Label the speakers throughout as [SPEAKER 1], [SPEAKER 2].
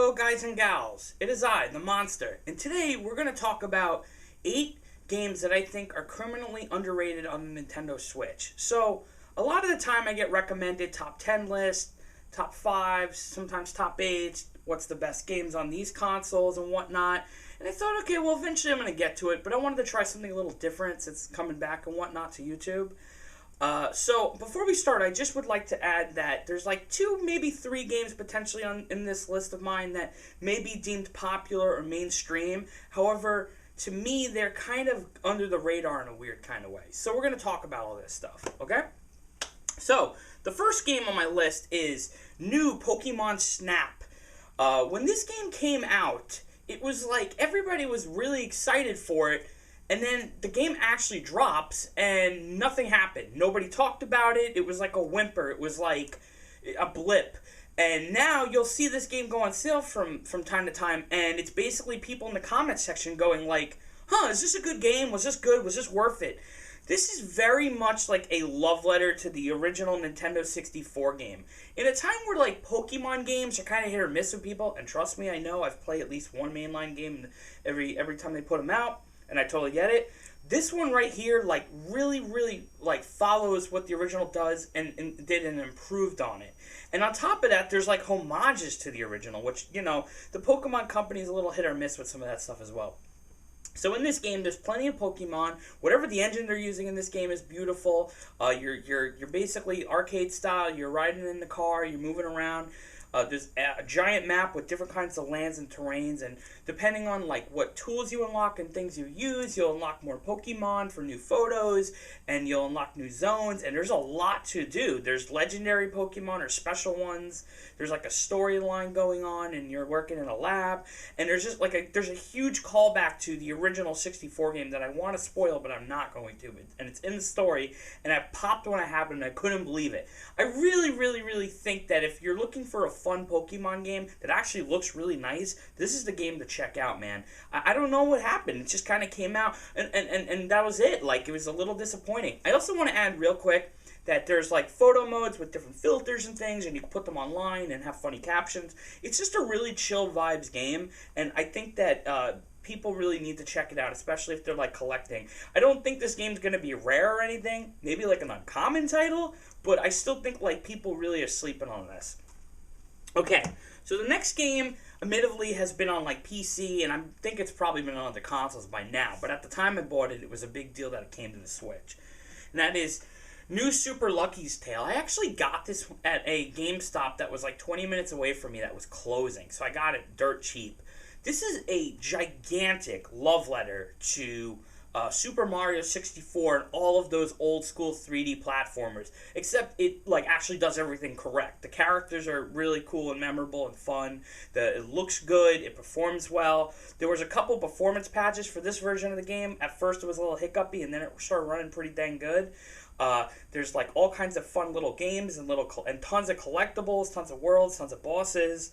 [SPEAKER 1] Hello guys and gals, it is I, the Monster, and today we're going to talk about 8 games that I think are criminally underrated on the Nintendo Switch. So, a lot of the time I get recommended top 10 lists, top 5, sometimes top 8, what's the best games on these consoles and whatnot. And I thought, okay, well eventually I'm going to get to it, but I wanted to try something a little different since it's coming back and whatnot to YouTube. So before we start, I just would like to add that there's like 2, maybe 3 games potentially in this list of mine that may be deemed popular or mainstream. However, to me, they're kind of under the radar in a weird kind of way. So we're going to talk about all this stuff, okay? So, the first game on my list is new Pokemon Snap. When this game came out, it was like everybody was really excited for it. And then the game actually drops, and nothing happened. Nobody talked about it. It was like a whimper. It was like a blip. And now you'll see this game go on sale from time to time, and it's basically people in the comments section going like, huh, is this a good game? Was this good? Was this worth it? This is very much like a love letter to the original Nintendo 64 game. In a time where like Pokemon games are kind of hit or miss with people, and trust me, I know I've played at least one mainline game every time they put them out. And I totally get it. This one right here, like, really, like, follows what the original does and did and improved on it. And on top of that, there's, like, homages to the original, which, you know, the Pokemon company is a little hit or miss with some of that stuff as well. So in this game, there's plenty of Pokemon. Whatever the engine they're using in this game is beautiful. You're basically arcade style. You're riding in the car. You're moving around. There's a giant map with different kinds of lands and terrains, and depending on like what tools you unlock and things you use, you'll unlock more Pokemon for new photos, and you'll unlock new zones, and there's a lot to do. There's legendary Pokemon or special ones. There's like a storyline going on, and you're working in a lab, and there's just like there's a huge callback to the original 64 game that I want to spoil, but I'm not going to. And it's in the story, and I popped when I happened, and I couldn't believe it. I really think that if you're looking for a fun Pokemon game that actually looks really nice, this is the game to check out, man. I don't know what happened. It just kind of came out, and that was it. Like, it was a little disappointing. I also want to add real quick that there's like photo modes with different filters and things, and you can put them online and have funny captions. It's just a really chill vibes game, and I think that people really need to check it out, especially if they're like collecting. I don't think this game's going to be rare or anything, maybe like an uncommon title, but I still think like people really are sleeping on this. Okay, so the next game admittedly has been on like PC, and I think it's probably been on other consoles by now, but at the time I bought it, it was a big deal that it came to the Switch. And that is New Super Lucky's Tale. I actually got this at a GameStop that was like 20 minutes away from me that was closing, so I got it dirt cheap. This is a gigantic love letter to Super Mario 64 and all of those old school 3D platformers, except it like actually does everything correct. The characters are really cool and memorable and fun. It looks good. It performs well. There was a couple performance patches for this version of the game. At first it was a little hiccupy, and then it started running pretty dang good. There's like all kinds of fun little games and tons of collectibles, tons of worlds, tons of bosses.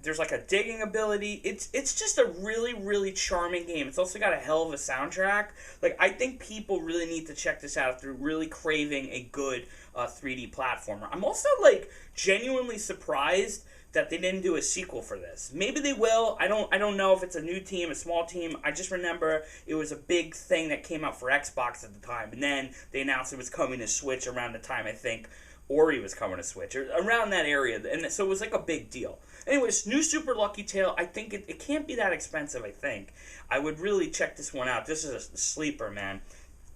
[SPEAKER 1] There's like a digging ability. It's just a really charming game. It's also got a hell of a soundtrack. Like, I think people really need to check this out if they're really craving a good 3D platformer. I'm also like genuinely surprised that they didn't do a sequel for this. Maybe they will. I don't know if it's a new team, a small team. I just remember it was a big thing that came out for Xbox at the time, and then they announced it was coming to Switch around the time I think Ori was coming to Switch, or around that area, and so it was like a big deal. Anyways, New Super Lucky Tale, I think it can't be that expensive, I think. I would really check this one out. This is a sleeper, man.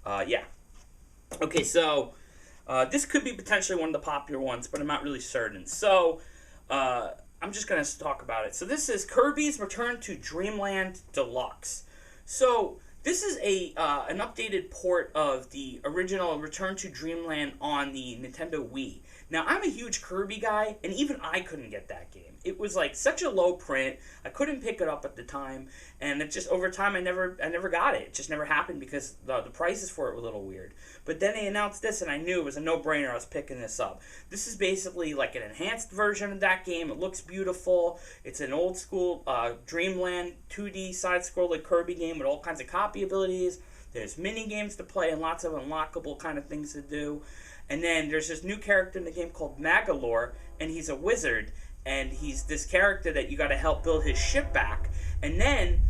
[SPEAKER 1] Yeah. Okay, so this could be potentially one of the popular ones, but I'm not really certain. So, I'm just going to talk about it. So this is Kirby's Return to Dreamland Deluxe. So this is an updated port of the original Return to Dreamland on the Nintendo Wii. Now, I'm a huge Kirby guy, and even I couldn't get that game. It was like such a low print. I couldn't pick it up at the time, and it just over time I never got it. It just never happened because the prices for it were a little weird. But then they announced this, and I knew it was a no-brainer. I was picking this up. This is basically like an enhanced version of that game. It looks beautiful. It's an old school Dreamland 2D side-scrolling Kirby game with all kinds of copy abilities. There's mini games to play and lots of unlockable kind of things to do. And then there's this new character in the game called Magalore, and he's a wizard. and he's this character that you got to help build his ship back. And then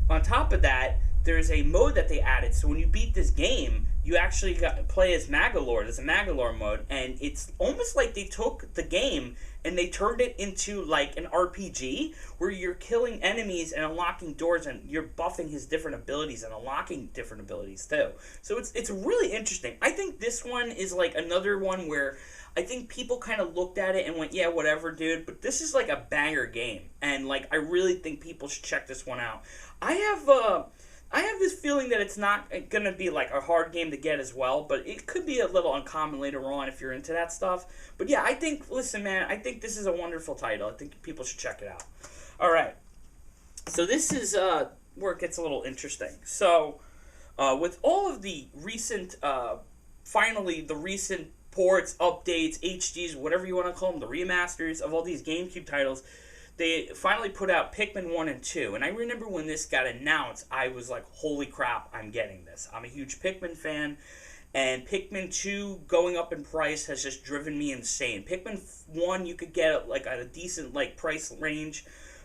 [SPEAKER 1] on top of that, there's a mode that they added. So when you beat this game, you actually got to play as Magalore. There's a Magalore mode, and it's almost like they took the game and they turned it into like an RPG where you're killing enemies and unlocking doors, and you're buffing his different abilities and unlocking different abilities too. So it's really interesting. I think this one is like another one where I think people kind of looked at it and went, yeah, whatever, dude. But this is like a banger game, and like I really think people should check this one out. I have this feeling that it's not going to be like a hard game to get as well, but it could be a little uncommon later on if you're into that stuff. But yeah, I think, listen, man, I think this is a wonderful title. I think people should check it out. All right. So this is where it gets a little interesting. So with all of the recent, finally, the recent ports, updates, HDs, whatever you want to call them, the remasters of all these GameCube titles, they finally put out Pikmin 1 and 2. And I remember when this got announced, I was like, holy crap, I'm getting this. I'm a huge Pikmin fan. And Pikmin 2 going up in price has just driven me insane. Pikmin 1 you could get like at a decent like price range.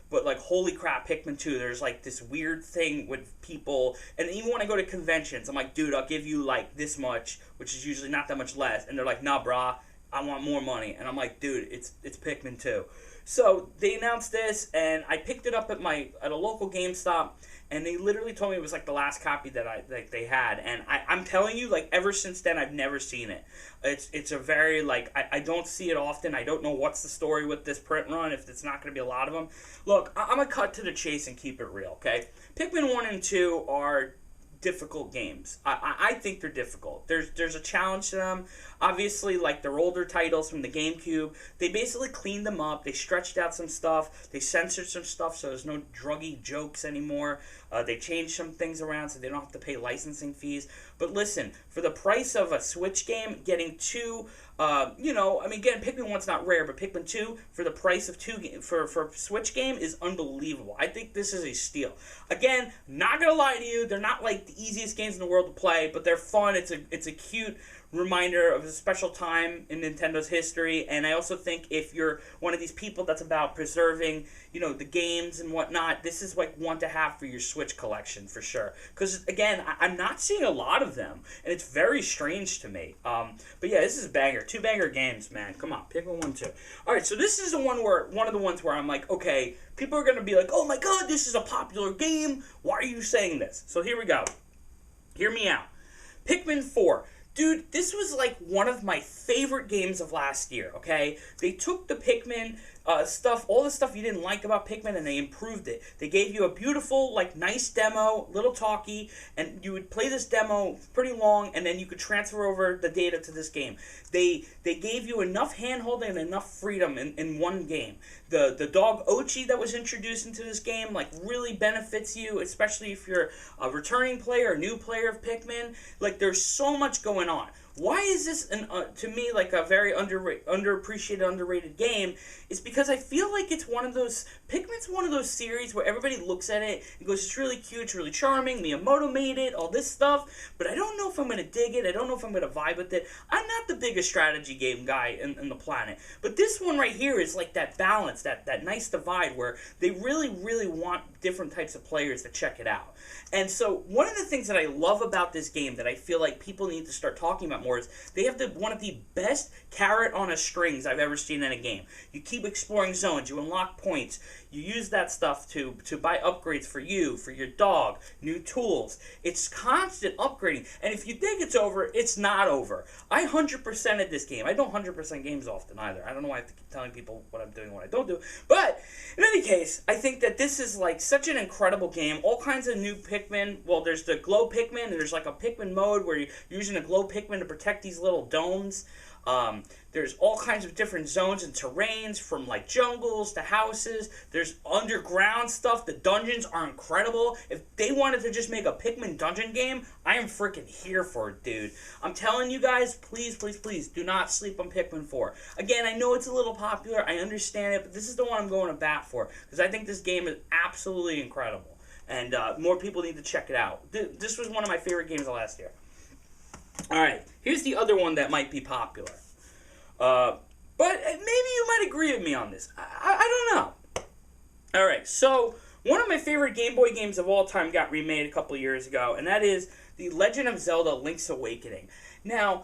[SPEAKER 1] But like, holy crap, Pikmin 2, there's like this weird thing with people. And even when I go to conventions, I'm like, dude, I'll give you like this much, which is usually not that much less. And they're like, nah, brah, I want more money. And I'm like, dude, it's Pikmin 2. So they announced this, and I picked it up at a local GameStop, and they literally told me it was like the last copy that they had. And I'm telling you, like, ever since then, I've never seen it. It's a very, like, I don't see it often. I don't know what's the story with this print run, if it's not going to be a lot of them. Look, I'm going to cut to the chase and keep it real, okay? Pikmin 1 and 2 are difficult games. I think they're difficult. There's a challenge to them. Obviously, like their older titles from the GameCube, they basically cleaned them up. They stretched out some stuff. They censored some stuff so there's no druggy jokes anymore. They changed some things around so they don't have to pay licensing fees. But listen, for the price of a Switch game, getting two, getting Pikmin 1's not rare, but Pikmin 2 for the price of for a Switch game is unbelievable. I think this is a steal. Again, not gonna lie to you, they're not like the easiest games in the world to play, but they're fun. It's a cute reminder of a special time in Nintendo's history, and I also think if you're one of these people that's about preserving, the games and whatnot, this is like one to have for your Switch collection for sure. Because again, I'm not seeing a lot of them, and it's very strange to me. But yeah, this is a banger. 2 banger games, man. Come on, pick one, 2. All right, so this is one of the ones where I'm like, okay, people are gonna be like, oh my god, this is a popular game. Why are you saying this? So here we go. Hear me out. Pikmin 4. Dude, this was like one of my favorite games of last year, okay? They took the Pikmin stuff, all the stuff you didn't like about Pikmin, and they improved it. They gave you a beautiful, like, nice demo, little talkie, and you would play this demo pretty long, and then you could transfer over the data to this game. They gave you enough hand-holding and enough freedom in one game. The dog Ochi that was introduced into this game, like, really benefits you, especially if you're a returning player, a new player of Pikmin. Like, there's so much going on. Why is this, to me, like a very underappreciated, underrated game? Is because I feel like it's one of those, Pikmin's one of those series where everybody looks at it and goes, it's really cute, it's really charming, Miyamoto made it, all this stuff, but I don't know if I'm going to dig it, I don't know if I'm going to vibe with it. I'm not the biggest strategy game guy in the planet, but this one right here is like that balance, that nice divide where they really, really want different types of players to check it out. And so one of the things that I love about this game that I feel like people need to start talking about more is they have one of the best carrot on a strings I've ever seen in a game. You keep exploring zones, you unlock points, you use that stuff to buy upgrades for you, for your dog, new tools. It's constant upgrading, and if you think it's over, it's not over. I 100%ed this game. I don't 100% games often either. I don't know why I have to keep telling people what I'm doing and what I don't do, but in any case, I think that this is like such an incredible game. All kinds of new Pikmin. Well, there's the glow Pikmin, and there's like a Pikmin mode where you're using a glow Pikmin to protect these little domes. There's all kinds of different zones and terrains, from like jungles to houses. There's underground stuff. The dungeons are incredible. If they wanted to just make a Pikmin dungeon game, I am freaking here for it, dude. I'm telling you guys, please, please, please, do not sleep on Pikmin 4. Again, I know it's a little popular. I understand it, but this is the one I'm going to bat for, because I think this game is absolutely incredible. And more people need to check it out. This was one of my favorite games of last year. Alright, here's the other one that might be popular. But maybe you might agree with me on this. I I don't know. All right, so one of my favorite Game Boy games of all time got remade a couple years ago, and that is The Legend of Zelda: Link's Awakening. Now,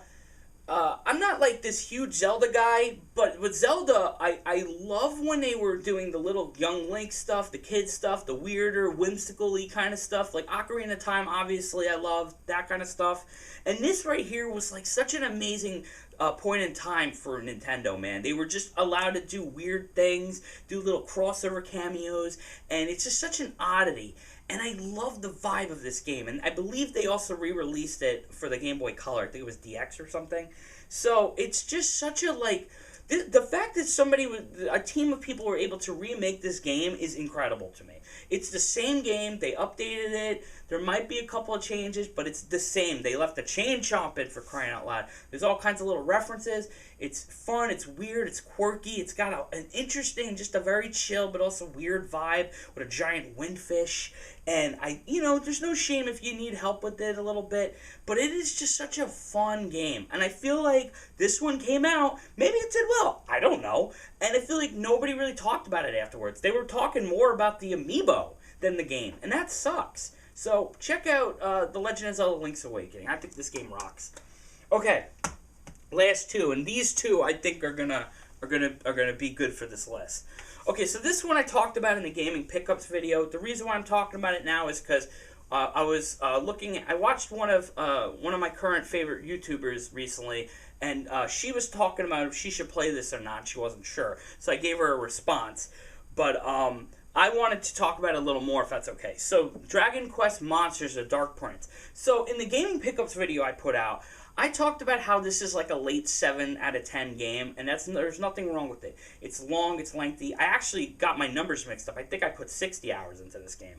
[SPEAKER 1] I'm not like this huge Zelda guy, but with Zelda, I love when they were doing the little young Link stuff, the kid stuff, the weirder, whimsical-y kind of stuff. Like Ocarina of Time, obviously, I love that kind of stuff. And this right here was like such an amazing point in time for Nintendo, man. They were just allowed to do weird things, do little crossover cameos, and it's just such an oddity. And I love the vibe of this game. And I believe they also re-released it for the Game Boy Color. I think it was DX or something. So it's just such a, like... The fact that a team of people were able to remake this game is incredible to me. It's the same game. They updated it. There might be a couple of changes, but it's the same. They left the chain chomp in, for crying out loud. There's all kinds of little references. It's fun. It's weird. It's quirky. It's got an interesting, just a very chill, but also weird vibe with a giant windfish. And there's no shame if you need help with it a little bit, but it is just such a fun game. And I feel like this one came out, maybe it did well, I don't know. And I feel like nobody really talked about it afterwards. They were talking more about the amiibo than the game, and that sucks. So check out The Legend of Zelda: Link's Awakening. I think this game rocks. Okay, last two, and these two I think are gonna be good for this list. Okay, so this one I talked about in the gaming pickups video. The reason why I'm talking about it now is because I was I watched one of my current favorite YouTubers recently, and she was talking about if she should play this or not. She wasn't sure, so I gave her a response. But I wanted to talk about it a little more, if that's okay. So, Dragon Quest Monsters: The Dark Prince. So, in the gaming pickups video I put out, I talked about how this is like a late 7 out of 10 game, and there's nothing wrong with it. It's long, it's lengthy. I actually got my numbers mixed up. I think I put 60 hours into this game.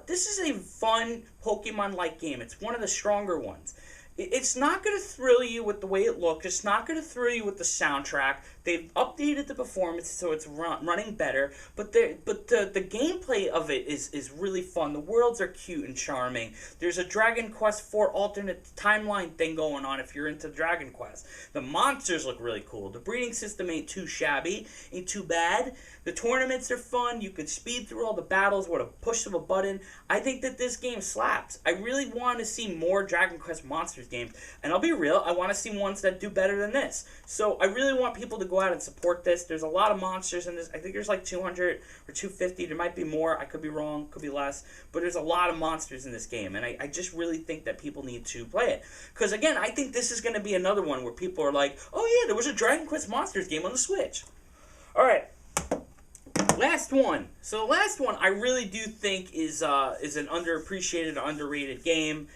[SPEAKER 1] This is a fun Pokemon-like game. It's one of the stronger ones. It's not going to thrill you with the way it looks. It's not going to thrill you with the soundtrack. They've updated the performance so it's running better. But the gameplay of it is really fun. The worlds are cute and charming. There's a Dragon Quest IV alternate timeline thing going on if you're into Dragon Quest. The monsters look really cool. The breeding system ain't too shabby, ain't too bad. The tournaments are fun. You could speed through all the battles with a push of a button. I think that this game slaps. I really want to see more Dragon Quest Monsters games. And I'll be real, I want to see ones that do better than this. So I really want people to go out and support this. There's a lot of monsters in this. I think there's like 200 or 250. There might be more. I could be wrong. Could be less. But there's a lot of monsters in this game. And I just really think that people need to play it. Because again, I think this is going to be another one where people are like, oh yeah, there was a Dragon Quest Monsters game on the Switch. Alright. Last one. So the last one I really do think is an underappreciated, underrated game.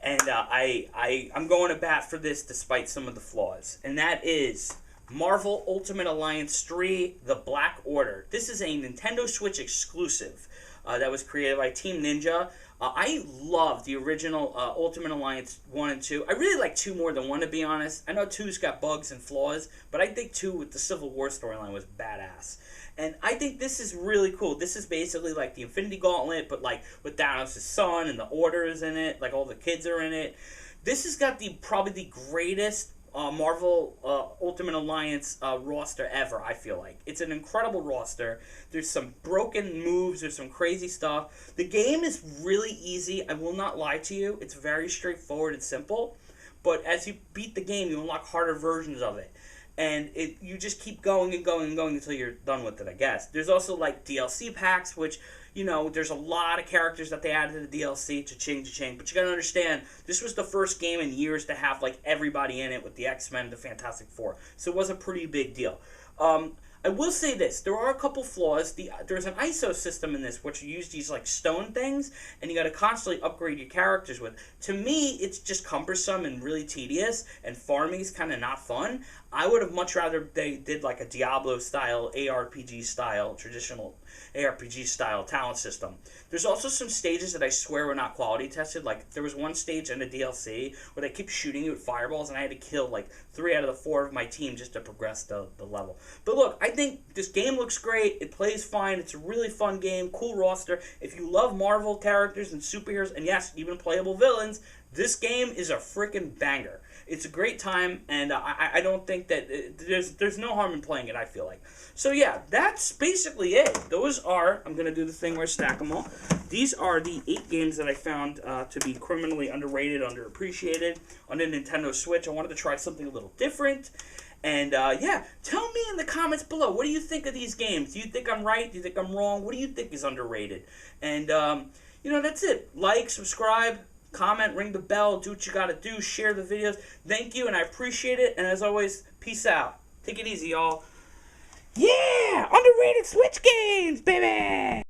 [SPEAKER 1] And I'm going to bat for this despite some of the flaws. And that is Marvel Ultimate Alliance 3, The Black Order. This is a Nintendo Switch exclusive that was created by Team Ninja. I love the original Ultimate Alliance 1 and 2. I really like 2 more than 1, to be honest. I know 2's got bugs and flaws, but I think 2 with the Civil War storyline was badass. And I think this is really cool. This is basically like the Infinity Gauntlet, but like with Thanos' son and the Order is in it. Like all the kids are in it. This has got probably the greatest Marvel Ultimate Alliance roster ever, I feel like. It's an incredible roster. There's some broken moves. There's some crazy stuff. The game is really easy. I will not lie to you. It's very straightforward and simple. But as you beat the game, you unlock harder versions of it. And you just keep going and going and going until you're done with it, I guess. There's also, like, DLC packs, which, there's a lot of characters that they added to the DLC to change. But you gotta understand, this was the first game in years to have, like, everybody in it with the X-Men and the Fantastic Four. So it was a pretty big deal. I will say this. There are a couple flaws. There's an ISO system in this, which you use these, like, stone things, and you got to constantly upgrade your characters with. To me, it's just cumbersome and really tedious, and farming is kind of not fun. I would have much rather they did, like, a Diablo-style, ARPG-style, traditional ARPG-style talent system. There's also some stages that I swear were not quality tested. Like, there was one stage in the DLC where they keep shooting you with fireballs, and I had to kill, like, 3 out of the 4 of my team just to progress the level. But look, I think this game looks great. It plays fine. It's a really fun game. Cool roster. If you love Marvel characters and superheroes, and yes, even playable villains, this game is a freaking banger. It's a great time, and I don't think that there's no harm in playing it, I feel like. So yeah, that's basically it. Those are, I'm going to do the thing where I stack them all. These are the 8 games that I found to be criminally underrated, underappreciated on the Nintendo Switch. I wanted to try something a little different. And yeah, tell me in the comments below, what do you think of these games? Do you think I'm right? Do you think I'm wrong? What do you think is underrated? And, you know, that's it. Like, subscribe, comment, ring the bell, do what you gotta do, share the videos. Thank you, and I appreciate it. And as always, peace out. Take it easy, y'all. Yeah! Underrated Switch games, baby!